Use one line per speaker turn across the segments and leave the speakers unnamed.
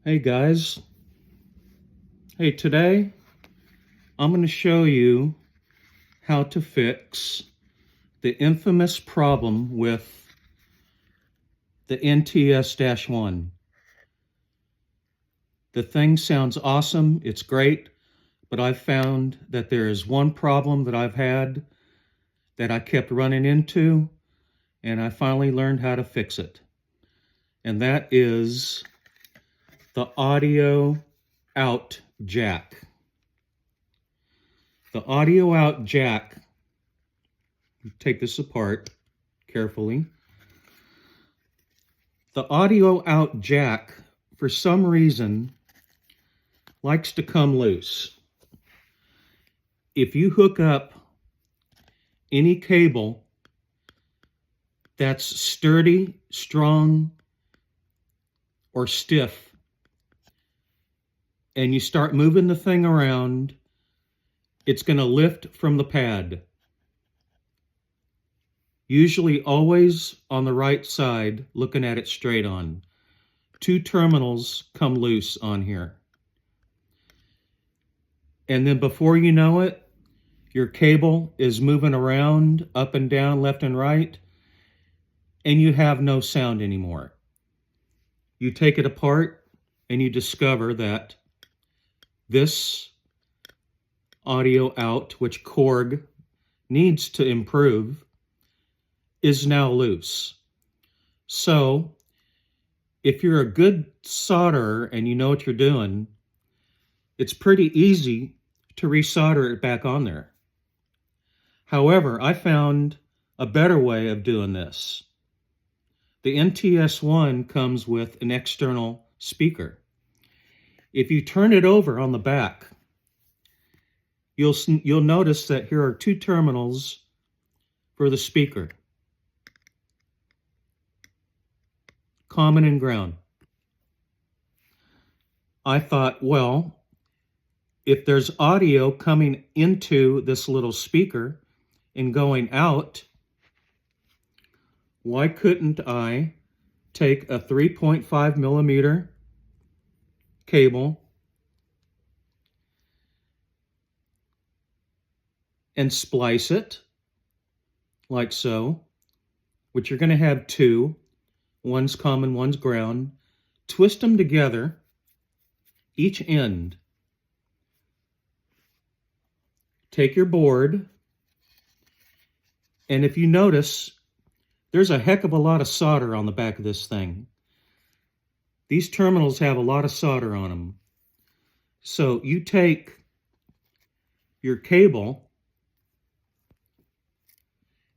Hey guys, today I'm going to show you how to fix the infamous problem with the NTS-1. The thing sounds awesome, it's great, but I've found that there is one problem that I've had that I kept running into, and I finally learned how to fix it. And that is the audio out jack. The audio out jack, take this apart carefully. The audio out jack, for some reason, likes to come loose. If you hook up any cable that's sturdy, strong, or stiff, and you start moving the thing around, it's going to lift from the pad. Usually always on the right side, looking at it straight on. 2 terminals come loose on here. And then before you know it, your cable is moving around, up and down, left and right, and you have no sound anymore. You take it apart and you discover that this audio out, which Korg needs to improve, is now loose. So if you're a good solderer and you know what you're doing, it's pretty easy to resolder it back on there. However, I found a better way of doing this. The NTS-1 comes with an external speaker. If you turn it over on the back, you'll notice that here are 2 terminals for the speaker. Common and ground. I thought, well, if there's audio coming into this little speaker and going out, why couldn't I take a 3.5 millimeter cable and splice it like so, which you're going to have 2. One's common, one's ground. Twist them together, each end. Take your board, and if you notice, there's a heck of a lot of solder on the back of this thing. These terminals have a lot of solder on them. So you take your cable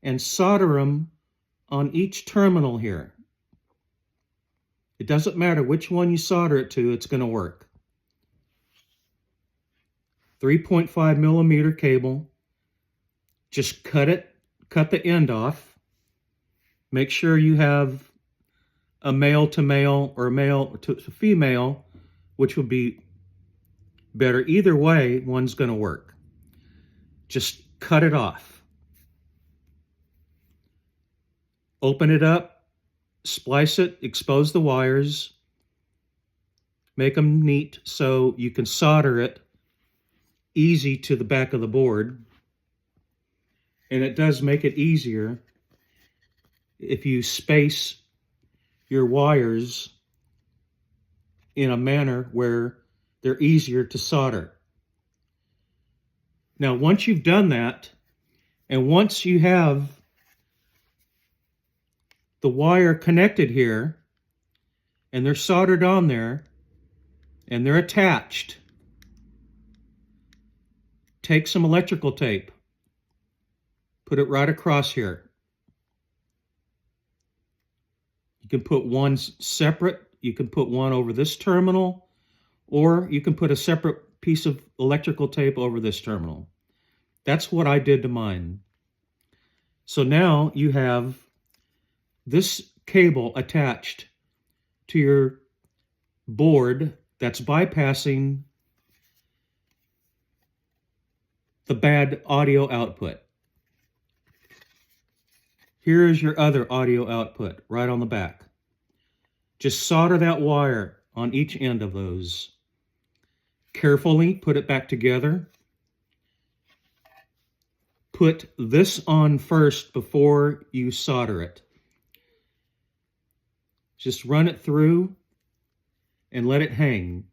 and solder them on each terminal here. It doesn't matter which one you solder it to, it's going to work. 3.5 millimeter cable. Just cut the end off. Make sure you have a male to male or male to female, which would be better. Either way, one's going to work. Just cut it off. Open it up. Splice it, expose the wires, make them neat so you can solder it easy to the back of the board. And it does make it easier if you space your wires in a manner where they're easier to solder. Now, once you've done that, and once you have the wire connected here, and they're soldered on there, and they're attached, take some electrical tape, put it right across here. You can put one separate, you can put one over this terminal, or you can put a separate piece of electrical tape over this terminal. That's what I did to mine. So now you have this cable attached to your board that's bypassing the bad audio output. Here is your other audio output right on the back. Just solder that wire on each end of those. Carefully put it back together. Put this on first before you solder it. Just run it through and let it hang.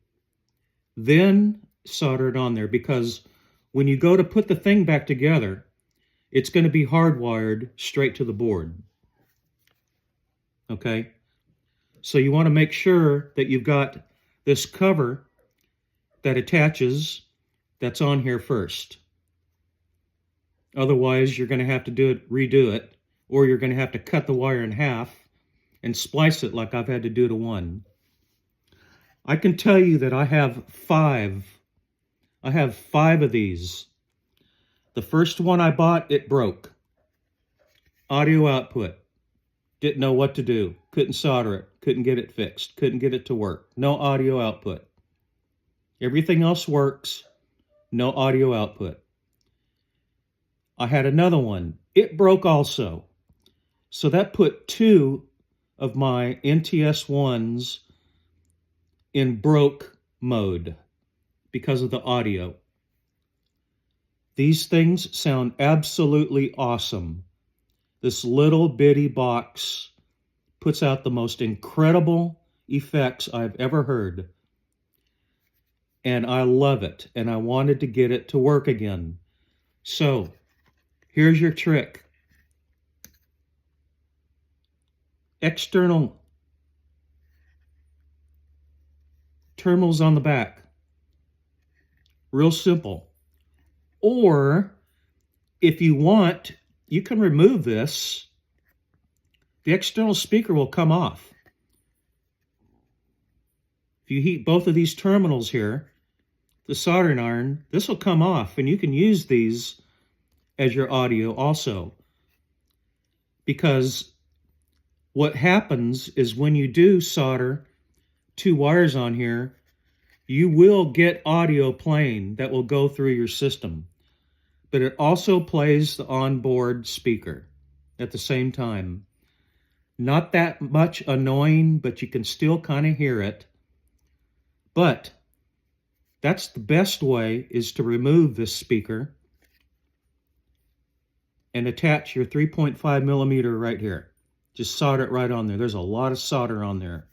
Then solder it on there, because when you go to put the thing back together, it's going to be hardwired straight to the board. Okay? So you want to make sure that you've got this cover that attaches that's on here first. Otherwise, you're going to have to redo it, or you're going to have to cut the wire in half and splice it like I've had to do to one. I can tell you that I have 5. I have 5 of these. The first one I bought, it broke. Audio output. Didn't know what to do. Couldn't solder it. Couldn't get it fixed. Couldn't get it to work. No audio output. Everything else works. No audio output. I had another one. It broke also. So that put 2 of my NTS-1s in broke mode because of the audio. These things sound absolutely awesome. This little bitty box puts out the most incredible effects I've ever heard. And I love it, and I wanted to get it to work again. So, here's your trick. External terminals on the back. Real simple. Or, if you want, you can remove this. The external speaker will come off. If you heat both of these terminals here, the soldering iron, this will come off, and you can use these as your audio also. Because what happens is when you do solder 2 wires on here, you will get audio playing that will go through your system. But it also plays the onboard speaker at the same time. Not that much annoying, but you can still kind of hear it. But that's the best way, is to remove this speaker and attach your 3.5 millimeter right here. Just solder it right on there. There's a lot of solder on there.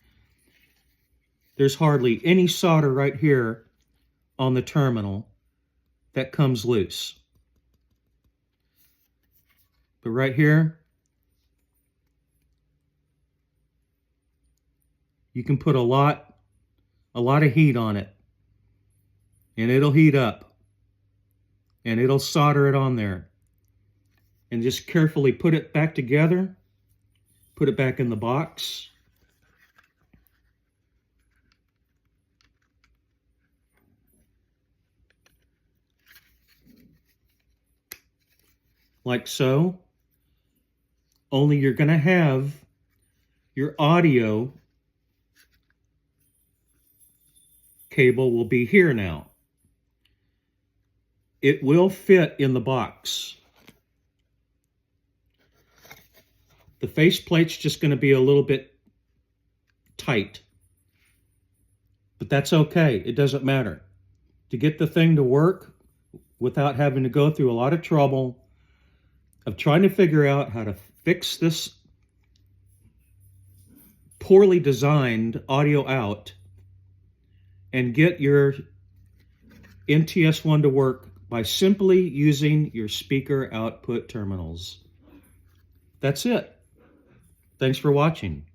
There's hardly any solder right here on the terminal that comes loose. But right here, you can put a lot of heat on it, and it'll heat up, and it'll solder it on there. And just carefully put it back together, put it back in the box. Like so. Only you're going to have your audio cable will be here now. It will fit in the box. The faceplate's just going to be a little bit tight. But that's okay. It doesn't matter. To get the thing to work without having to go through a lot of trouble of trying to figure out how to fix this poorly designed audio out and get your NTS-1 to work by simply using your speaker output terminals. That's it. Thanks for watching.